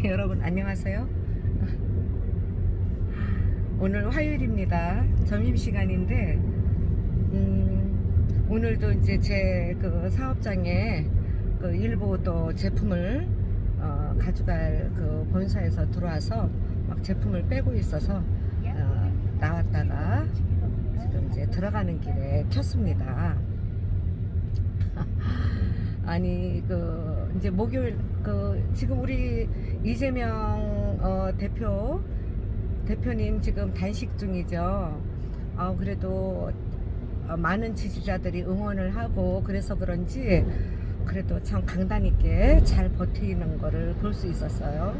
여러분 안녕하세요. 오늘 화요일입니다. 점심시간인데 오늘도 이제 제 그 사업장에 그 일부 또 제품을 가져갈 그 본사에서 들어와서 막 제품을 빼고 있어서 나왔다가 지금 이제 들어가는 길에 켰습니다. 아니 그 이제 목요일 그 지금 우리 이재명 대표님 지금 단식 중이죠. 그래도 많은 지지자들이 응원을 하고 그래서 그런지 그래도 참 강단 있게 잘 버티는 거를 볼 수 있었어요.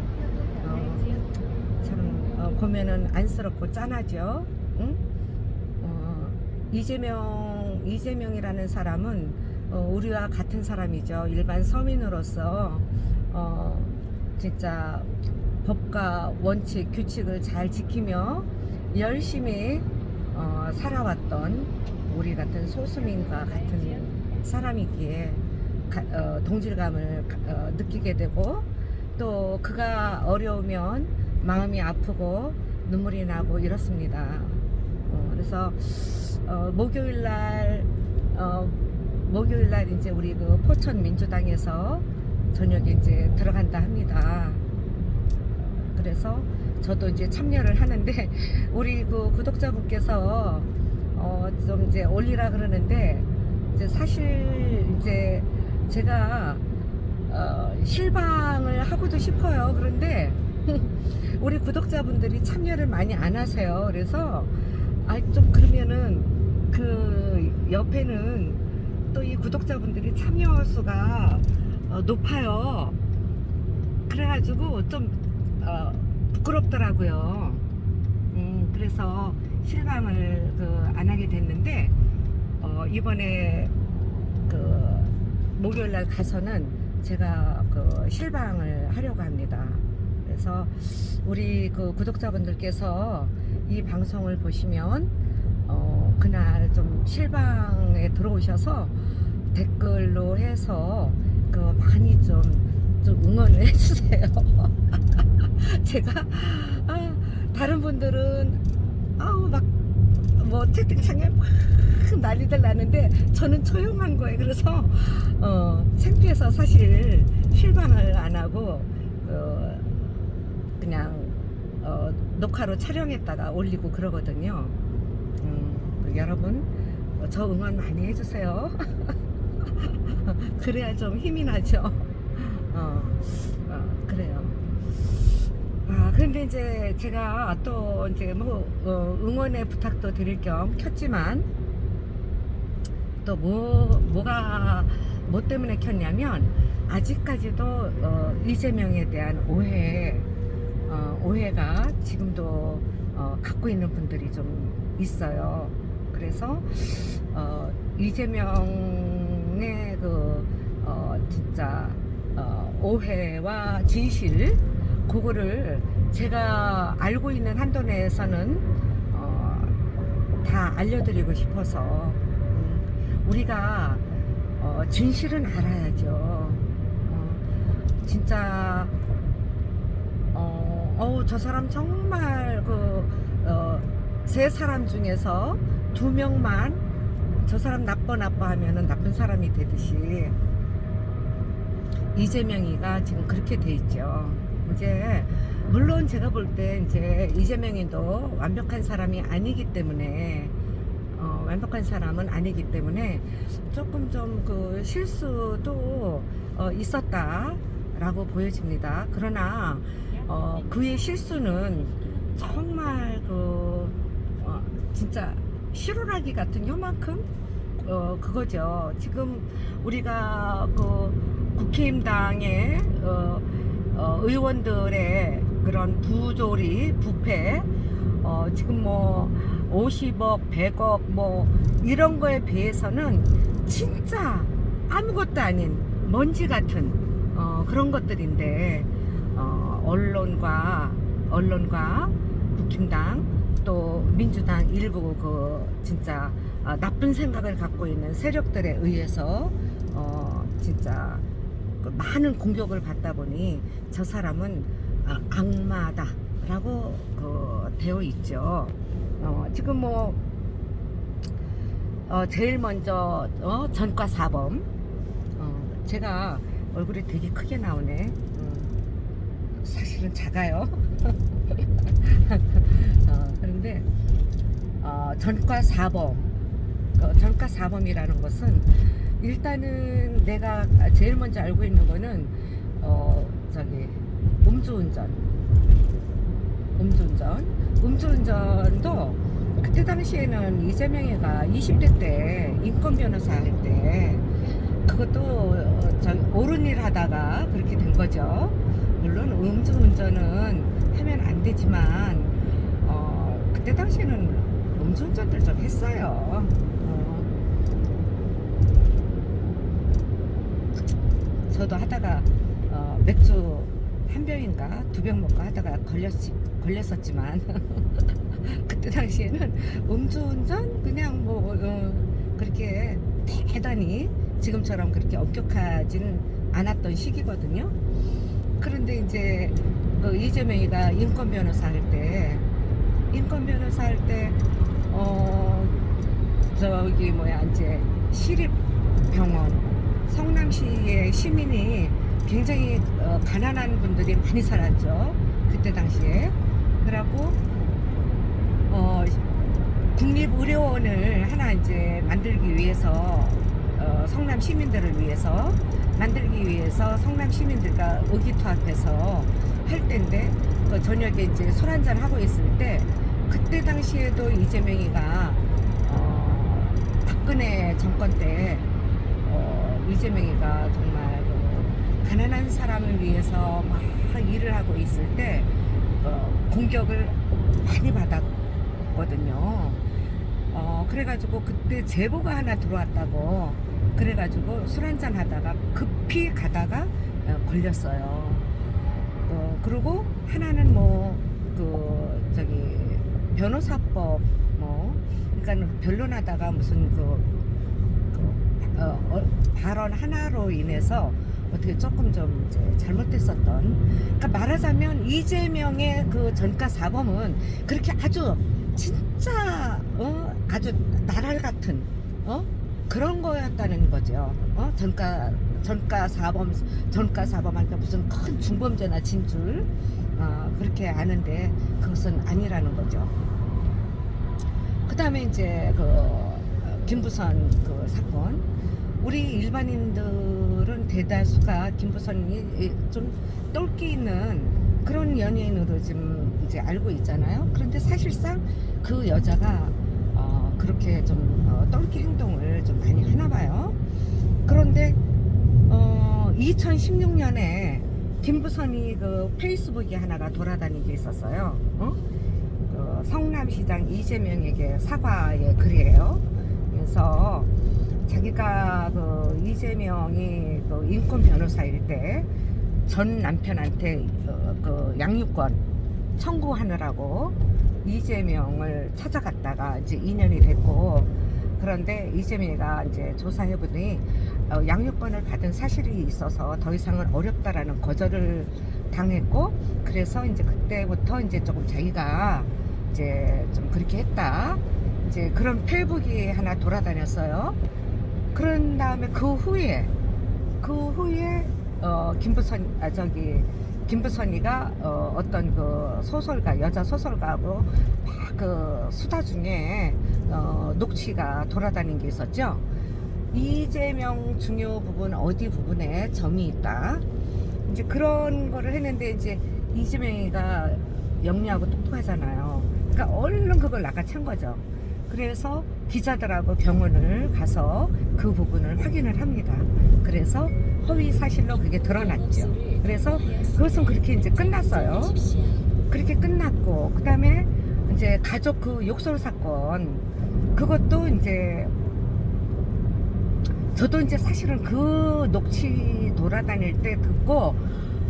참 보면은 안쓰럽고 짠하죠. 응? 이재명이라는 사람은 우리와 같은 사람이죠. 일반 서민으로서 진짜 법과 원칙, 규칙을 잘 지키며 열심히 살아왔던 우리 같은 소수민과 같은 사람이기에 동질감을 느끼게 되고 또 그가 어려우면 마음이 아프고 눈물이 나고 이렇습니다. 그래서 목요일날 이제 우리 그 포천 민주당에서 저녁에 이제 들어간다 합니다. 그래서 저도 이제 참여를 하는데 우리 그 구독자분께서 좀 이제 올리라 그러는데 이제 사실 이제 제가 실망을 하고도 싶어요. 그런데 우리 구독자분들이 참여를 많이 안 하세요. 그래서 좀 그러면은 그 옆에는 또 이 구독자분들이 참여 수가 높아요. 그래가지고 좀 부끄럽더라고요. 그래서 실망을 안 하게 됐는데 이번에 그 목요일날 가서는 제가 그 실망을 하려고 합니다. 그래서 우리 그 구독자분들께서 이 방송을 보시면 그날 좀 실방에 들어오셔서 댓글로 해서 그 많이 좀 응원을 해주세요. 제가 다른 분들은 막 뭐 채팅창에 막 난리들 나는데 저는 조용한 거예요. 그래서 창피해서 사실 실방을 안 하고 그냥 녹화로 촬영했다가 올리고 그러거든요. 여러분 저 응원 많이 해주세요. 그래야 좀 힘이 나죠. 그래요. 그런데 이제 제가 또 이제 뭐 응원의 부탁도 드릴 겸 켰지만 또 뭐 때문에 켰냐면 아직까지도 이재명에 대한 오해가 지금도 갖고 있는 분들이 좀 있어요. 그래서 이재명의 진짜 오해와 진실 그거를 제가 알고 있는 한도 내에서는 다 알려드리고 싶어서 우리가 진실은 알아야죠. 진짜 저 사람 정말 세 사람 중에서 2명만 저 사람 나빠 하면은 나쁜 사람이 되듯이 이재명이가 지금 그렇게 돼 있죠. 이제 물론 제가 볼 때 이제 이재명이도 완벽한 사람이 아니기 때문에 완벽한 사람은 아니기 때문에 조금 좀 그 실수도 있었다라고 보여집니다. 그러나 그의 실수는 정말 진짜 실오라기 같은 요만큼 그거죠. 지금 우리가 국힘당의 의원들의 그런 부조리 부패 지금 뭐 50억 100억 뭐 이런 거에 비해서는 진짜 아무것도 아닌 먼지 같은 그런 것들인데 언론과 국힘당 또 민주당 일부 진짜 나쁜 생각을 갖고 있는 세력들에 의해서 진짜 그 많은 공격을 받다 보니 저 사람은 악마다라고 되어 있죠. 지금 뭐 제일 먼저 전과사범. 제가 얼굴이 되게 크게 나오네. 사실은 작아요. 그런데 전과사범. 전과사범이라는 것은 일단은 내가 제일 먼저 알고 있는 거는 저기 음주운전도 그때 당시에는 이재명이가 20대 때 인권 변호사 할 때 그것도 옳은 일 하다가 그렇게 된 거죠. 물론 음주운전은 하면 안 되지만 그때 당시에는 음주운전들 좀 했어요. 저도 하다가 맥주 한 병인가 두 병 먹고 하다가 걸렸었지만 그때 당시에는 음주운전 그냥 뭐 그렇게 대단히 지금처럼 그렇게 엄격하진 않았던 시기거든요. 그런데 이제 이재명이가 인권 변호사 할 때 저기 뭐야 이제 시립병원 성남시의 시민이 굉장히 가난한 분들이 많이 살았죠. 그때 당시에. 그러고 국립의료원을 하나 이제 만들기 위해서 성남 시민들을 위해서 만들기 위해서 성남 시민들과 의기투합해서 할 때인데 저녁에 이제 술 한잔 하고 있을 때 그때 당시에도 이재명이가 박근혜 정권 때 이재명이가 정말 가난한 사람을 위해서 막 일을 하고 있을 때 공격을 많이 받았거든요. 그래가지고 그때 제보가 하나 들어왔다고 그래가지고 술 한잔 하다가 급히 가다가 걸렸어요. 그리고 하나는 저기 변호사법 그러니까 변론하다가 무슨 발언 하나로 인해서 어떻게 조금 좀 이제 잘못됐었던. 그러니까 말하자면 이재명의 그 전과사범은 그렇게 아주 진짜 아주 나랄 같은 그런 거였다는 거죠. 전과사범하니까 무슨 큰 중범죄나 진줄 그렇게 아는데 그것은 아니라는 거죠. 그 다음에 이제 김부선 사건. 우리 일반인들은 대다수가 김부선이 좀 똘끼 있는 그런 연예인으로 지금 이제 알고 있잖아요. 그런데 사실상 그 여자가 그렇게 좀 똘끼 행동을 좀 많이 하나 봐요. 그런데 2016년에 김부선이 페이스북에 하나가 돌아다니게 있었어요. 성남시장 이재명에게 사과의 글이에요. 그래서 자기가 이재명이 인권 변호사일 때 전 남편한테 양육권 청구하느라고 이재명을 찾아갔다가 이제 2년이 됐고, 그런데 이재명이가 이제 조사해보니 양육권을 받은 사실이 있어서 더 이상은 어렵다라는 거절을 당했고, 그래서 이제 그때부터 이제 조금 자기가 이제 좀 그렇게 했다, 이제 그런 페이북이 하나 돌아다녔어요. 그런 다음에 그 후에 김부선이가 어떤 소설가, 여자 소설가하고 막 수다 중에 녹취가 돌아다닌 게 있었죠. 이재명 중요 부분 어디 부분에 점이 있다, 이제 그런 거를 했는데, 이제 이재명이가 영리하고 똑똑하잖아요. 그러니까 얼른 그걸 낚아챈 거죠. 그래서 기자들하고 병원을 가서 그 부분을 확인을 합니다. 그래서 허위 사실로 그게 드러났죠. 그래서 그것은 그렇게 이제 끝났어요. 그렇게 끝났고, 그 다음에 이제 가족 욕설 사건, 그것도 이제 저도 이제 사실은 그 녹취 돌아다닐 때 듣고,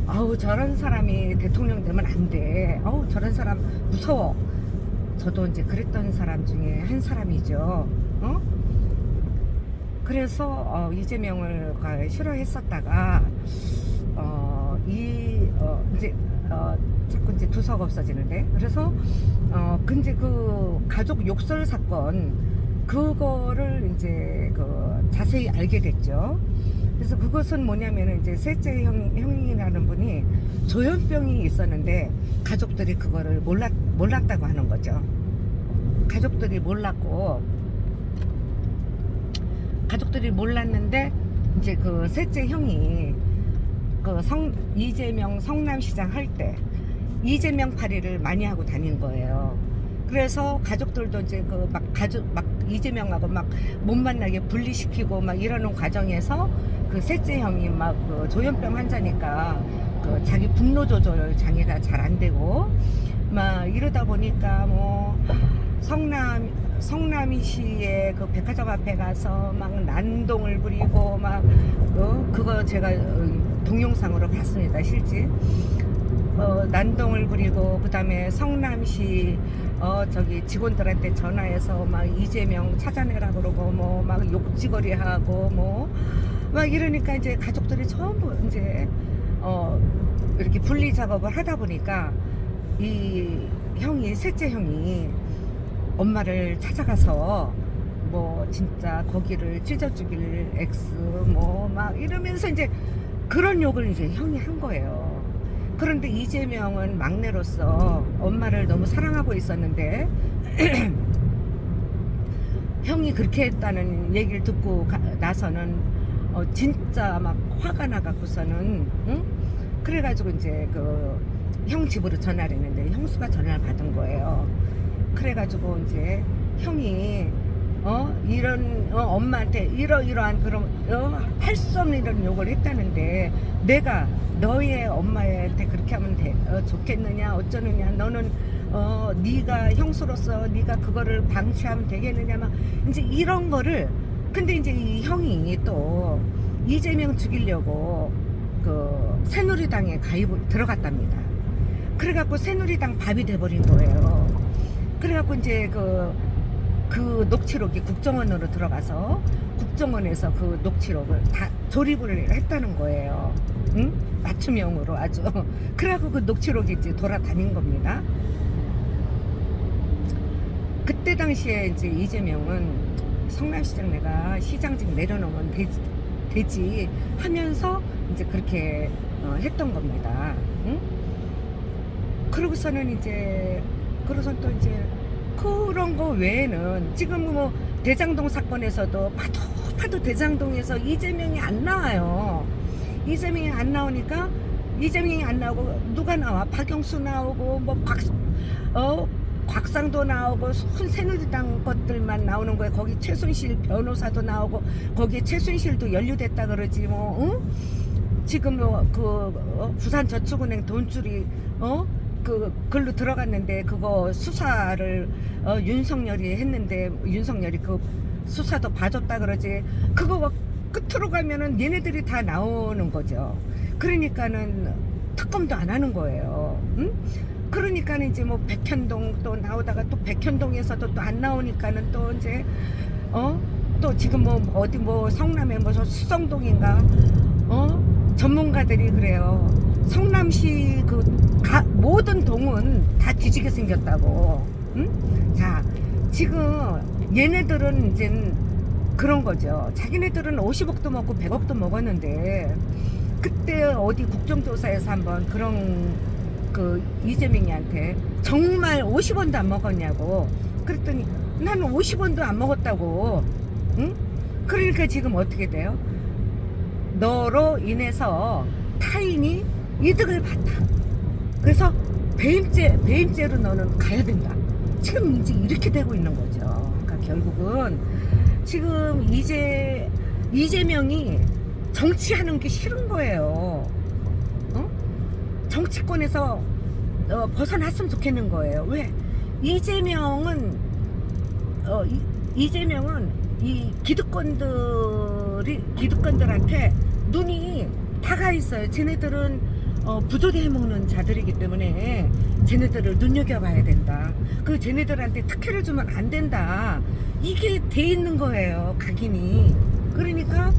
아우 저런 사람이 대통령 되면 안 돼, 아우 저런 사람 무서워. 저도 이제 그랬던 사람 중에 한 사람이죠. 그래서 이재명을 싫어했었다가 이제 자꾸 이제 두서가 없어지는데, 그래서 근데 그 가족 욕설 사건 그거를 이제 자세히 알게 됐죠. 그래서 그것은 뭐냐면은 이제 셋째 형이라는 분이 조현병이 있었는데 가족들이 그거를 몰랐다고 하는 거죠. 가족들이 몰랐는데 이제 그 셋째 형이 이재명 성남시장 할 때 이재명 파리를 많이 하고 다닌 거예요. 그래서 가족들도 이제 막 이재명하고 막 못 만나게 분리시키고 막 이러는 과정에서 그 셋째 형이 막 조현병 환자니까 자기 분노 조절 장애가 잘 안 되고 막 이러다 보니까 뭐 성남시의 그 백화점 앞에 가서 막 난동을 부리고 막 그거 제가 동영상으로 봤습니다, 실제. 난동을 부리고, 그 다음에 성남시 저기 직원들한테 전화해서 막 이재명 찾아내라 그러고 뭐 막 욕지거리 하고 뭐 막 이러니까 이제 가족들이 전부 이제 이렇게 분리 작업을 하다 보니까 이 셋째 형이 엄마를 찾아가서 뭐 진짜 거기를 찢어 죽일 X 뭐 막 이러면서 이제 그런 욕을 이제 형이 한 거예요. 그런데 이재명은 막내로서 엄마를 너무 사랑하고 있었는데 형이 그렇게 했다는 얘기를 듣고 나서는 진짜 막 화가 나갖고서는 그래가지고 이제 형 집으로 전화를 했는데 형수가 전화를 받은 거예요. 그래가지고 이제 형이 이런 엄마한테 이러이러한 그런 할 수 없는 이런 욕을 했다는데 내가 너의 엄마한테 그렇게 하면 좋겠느냐 어쩌느냐, 너는 네가 형수로서 네가 그거를 방치하면 되겠느냐 막 이제 이런 거를. 근데 이제 이 형이 또 이재명 죽이려고 새누리당에 들어갔답니다. 그래갖고 새누리당 밥이 돼버린 거예요. 그래갖고 이제 그 녹취록이 국정원으로 들어가서 국정원에서 그 녹취록을 다 조립을 했다는 거예요. 응? 맞춤형으로 아주. 그래갖고 그 녹취록이 이제 돌아다닌 겁니다. 그때 당시에 이제 이재명은 성남시장 내가 시장직 내려놓으면 되지 하면서 이제 그렇게 했던 겁니다. 응? 그러고서는 또 이제 그런 거 외에는 지금 뭐 대장동 사건에서도 파도 대장동에서 이재명이 안 나와요. 이재명이 안 나오니까 이재명이 안 나오고 누가 나와? 박영수 나오고 뭐 곽상도 나오고 새누리당 것들만 나오는 거예요. 거기 최순실 변호사도 나오고 거기에 최순실도 연루됐다 그러지 뭐. 지금 부산저축은행 돈줄이 글로 들어갔는데 그거 수사를 윤석열이 했는데 윤석열이 그 수사도 봐줬다 그러지. 그거 끝으로 가면은 얘네들이 다 나오는 거죠. 그러니까는 특검도 안 하는 거예요. 응? 그러니까는 이제 뭐 백현동 또 나오다가 또 백현동에서도 또 안 나오니까는 또 이제 또 지금 뭐 어디 뭐 성남에 뭐 수성동인가 전문가들이 그래요. 성남시 모든 동은 다 뒤지게 생겼다고. 응? 자, 지금 얘네들은 이제 그런 거죠. 자기네들은 50억도 먹고 100억도 먹었는데 그때 어디 국정조사에서 한번 그런 이재명이한테 정말 50원도 안 먹었냐고 그랬더니 나는 50원도 안 먹었다고. 응? 그러니까 지금 어떻게 돼요? 너로 인해서 타인이 이득을 봤다. 그래서 배임죄로 너는 가야 된다. 지금 이제 이렇게 되고 있는 거죠. 그러니까 결국은 지금 이재명이 정치하는 게 싫은 거예요. 정치권에서 벗어났으면 좋겠는 거예요. 왜? 이재명은 이 기득권들한테 눈이 다 가 있어요. 쟤네들은 부조리 해먹는 자들이기 때문에 쟤네들을 눈여겨봐야 된다. 그 쟤네들한테 특혜를 주면 안 된다. 이게 돼 있는 거예요. 각인이. 그러니까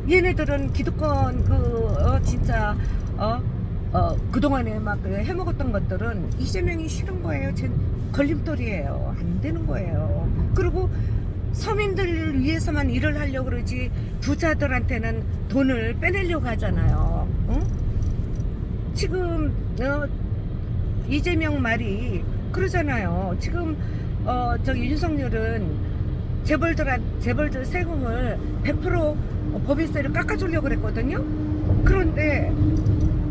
얘네들은 기득권 진짜 그동안에 막 해먹었던 것들은 이재명이 싫은 거예요. 걸림돌이에요. 안 되는 거예요. 그리고 서민들을 위해서만 일을 하려고 그러지 부자들한테는 돈을 빼내려고 하잖아요. 응? 지금 이재명 말이 그러잖아요. 지금 저기 윤석열은 재벌들 세금을 100% 법인세를 깎아주려고 그랬거든요. 그런데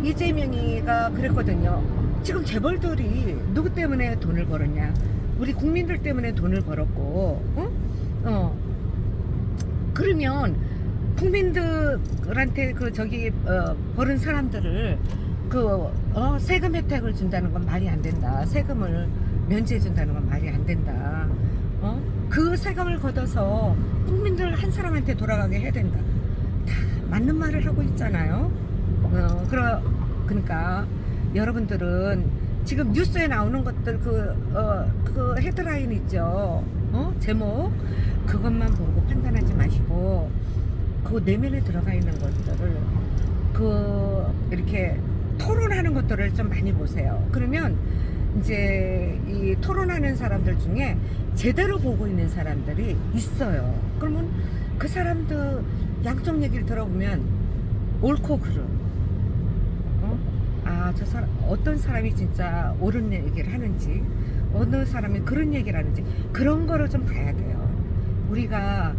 이재명이가 그랬거든요. 지금 재벌들이 누구 때문에 돈을 벌었냐? 우리 국민들 때문에 돈을 벌었고, 그러면 국민들한테 벌은 사람들을 세금 혜택을 준다는 건 말이 안 된다. 세금을 면제해 준다는 건 말이 안 된다. 그 세금을 걷어서 국민들 한 사람한테 돌아가게 해야 된다. 다 맞는 말을 하고 있잖아요. 그러니까 여러분들은 지금 뉴스에 나오는 것들 그 헤드라인 있죠. 제목 그것만 보고 판단하지 마시고 그 내면에 들어가 있는 것들을 이렇게 토론하는 것들을 좀 많이 보세요. 그러면 이제 이 토론하는 사람들 중에 제대로 보고 있는 사람들이 있어요. 그러면 그 사람들 양쪽 얘기를 들어보면 옳고 그름, 저 사람 어떤 사람이 진짜 옳은 얘기를 하는지, 어느 사람이 그런 얘기를 하는지 그런 거를 좀 봐야 돼요. 우리가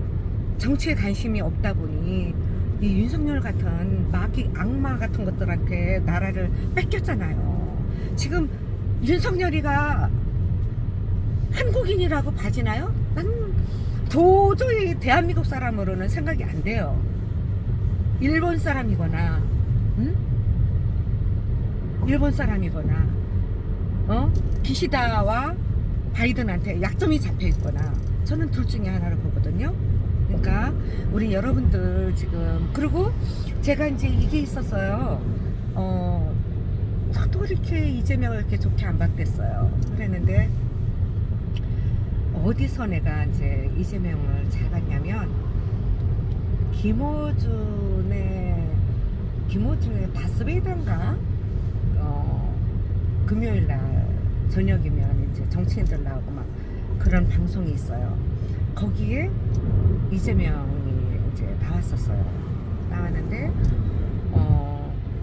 정치에 관심이 없다 보니 이 윤석열 같은 마귀 악마 같은 것들한테 나라를 뺏겼잖아요. 지금 윤석열이가 한국인이라고 봐지나요? 난 도저히 대한민국 사람으로는 생각이 안 돼요. 일본 사람이거나, 일본 사람이거나, 기시다와 바이든한테 약점이 잡혀 있거나, 저는 둘 중에 하나를 보거든요. 그러니까 우리 여러분들 지금, 그리고 제가 이제 이게 있었어요. 저도 이렇게 이재명을 이렇게 좋게 안 봤댔어요. 그랬는데 어디서 내가 이제 이재명을 잘 봤냐면 김어준의 다스베이던가 금요일날 저녁이면 이제 정치인들 나오고 막 그런 방송이 있어요. 거기에 이재명이 이제 나왔었어요. 나왔는데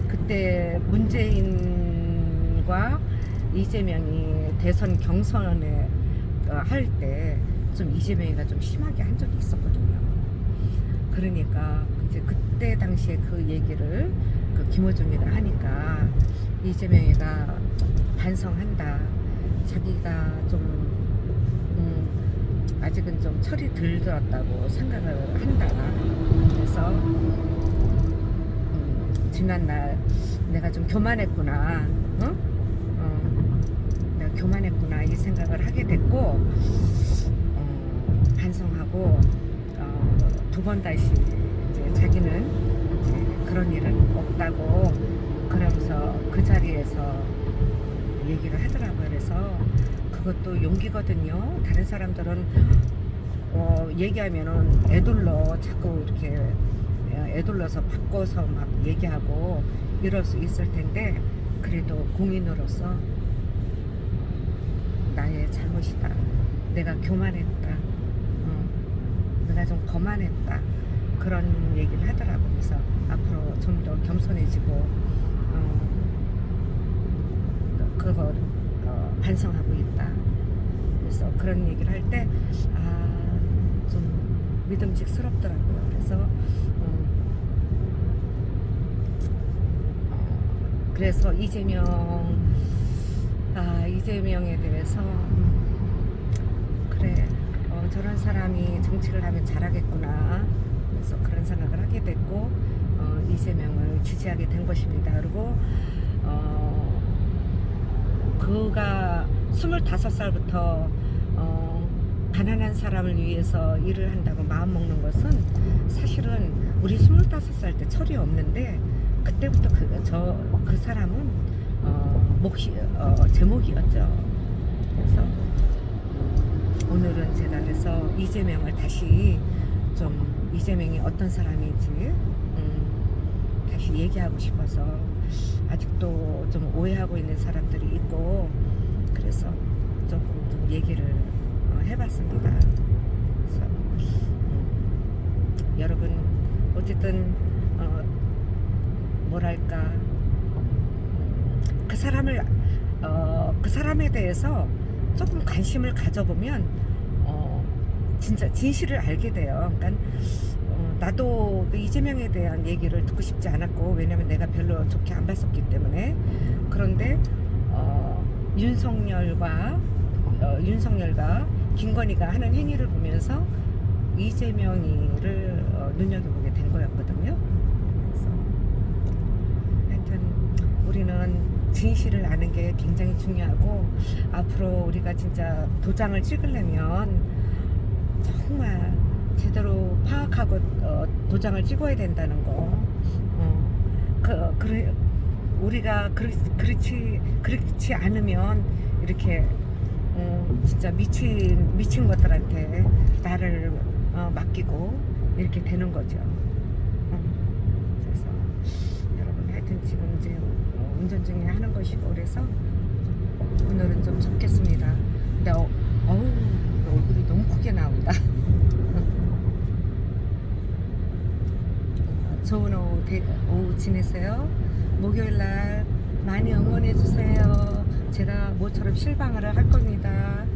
그때 문재인과 이재명이 대선 경선에 할 때 좀 이재명이가 좀 심하게 한 적이 있었거든요. 그러니까 이제 그때 당시에 그 얘기를 김어준이가 하니까 이재명이가 반성한다. 자기가 좀 아직은 좀 철이 덜 들었다고 생각을 한다. 그래서 지난날 내가 좀 교만했구나. 내가 교만했구나 이 생각을 하게 됐고 반성하고 두 번 다시 이제 자기는 이제 그런 일은 없다고 그러면서 그 자리에서 얘기를 하더라고요. 그래서 그것도 용기거든요. 다른 사람들은 얘기하면은 자꾸 이렇게 애둘러서 바꿔서 막 얘기하고 이럴 수 있을 텐데, 그래도 공인으로서 나의 잘못이다. 내가 교만했다. 내가 좀 거만했다. 그런 얘기를 하더라고. 그래서 앞으로 좀 더 겸손해지고 그걸 반성하고 있다. 그래서 그런 얘기를 할 때 좀 믿음직스럽더라고요. 그래서 이재명에 대해서 그래 저런 사람이 정치를 하면 잘하겠구나. 그래서 그런 생각을 하게 됐고 이재명을 지지하게 된 것입니다. 그리고 그가 25살부터 가난한 사람을 위해서 일을 한다고 마음먹는 것은 사실은 우리 25살 때 철이 없는데, 그때부터 그 사람은 제목이었죠. 그래서 오늘은 제가 그래서 이재명을 다시 좀 이재명이 어떤 사람인지 다시 얘기하고 싶어서 아직도 좀 오해하고 있는 사람들이 있고 그래서 조금 좀 얘기를 해봤습니다. 그래서 여러분 어쨌든 뭐랄까 그 사람을 그 사람에 대해서 조금 관심을 가져보면 진짜 진실을 알게 돼요. 그러니까 나도 그 이재명에 대한 얘기를 듣고 싶지 않았고 왜냐면 내가 별로 좋게 안 봤었기 때문에 그런데 윤석열과 김건희가 하는 행위를 보면서 이재명이를 눈여겨보게 된 거였거든요. 그래서 하여튼 우리는 진실을 아는 게 굉장히 중요하고 앞으로 우리가 진짜 도장을 찍으려면 정말 제대로 파악하고 도장을 찍어야 된다는 거. 우리가 그렇지 않으면 이렇게 진짜 미친 것들한테 나를 맡기고 이렇게 되는 거죠. 그래서 여러분 하여튼 지금 이제 운전 중에 하는 것이고 그래서 오늘은 좀 적겠습니다. 근데 얼굴이 너무 크게 나온다. 좋은 오후 지내세요. 목요일날 많이 응원해 주세요. 제가 모처럼 실방을 할 겁니다.